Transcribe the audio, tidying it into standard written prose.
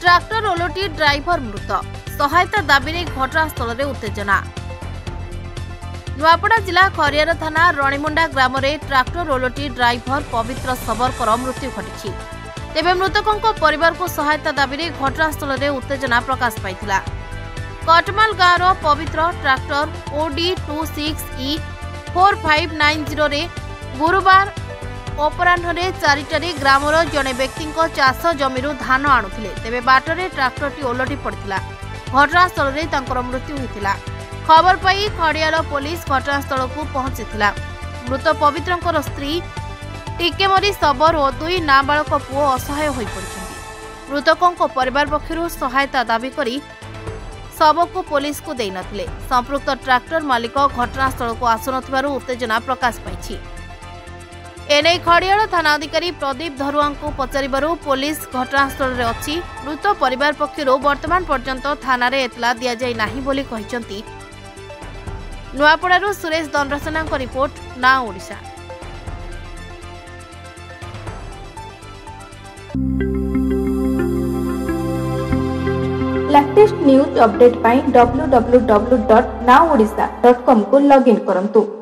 Tractor ओलटी driver मृत सहायता दाबी नहीं घटनास्थल में उत्तेजना। नुआपड़ा जिला खरियार थाना रणीमुंडा ग्राम में ट्रैक्टर ओलटी ड्राइवर पवित्र सबरकर मृत्यु घटी। तेबे मृतकों परिवार को सहायता दाबी नहीं घटनास्थल में उत्तेजना प्रकाश पाइथिला। कटमाल गाँव पवित्र ट्रैक्टर OD26E 4590 रे गुरुवार अपराह्न 4टारे ग्रामर जड़े व्यक्ति चाष जमी धान आणुले। तेबे बाटरे ट्रैक्टरटी ओलटी पड़ता। घटनास्थल में मृत्यु होता। खबर पाई खड़ियाल पुलिस घटनास्थल को पहुंची। मृत पवित्र स्त्री टिकेमरी शबर और 2 नाबालक पुओ असहाय हो पड़ते। मृतकों परिवार पक्षर सहायता दाबी करी शव को पुलिस को देई नथिले। संपृक्त ट्रैक्टर मालिक घटनास्थल को आसुन उत्तेजना प्रकाश पाई। एने खड़ियाल थाना अधिकारी प्रदीप धरुआ को पचारू पुलिस घटनास्थल में अच्छी। मृत परिवार पक्षर वर्तमान पर्यंत थाना एतला दि जाए नहीं बोली कहिसंती। नुआपड़ारू सुरेश दंडसेना रिपोर्ट ना ओडिशा। लेटेस्ट न्यूज अपडेट पाई www.naodisha.com को लॉगिन करंतु।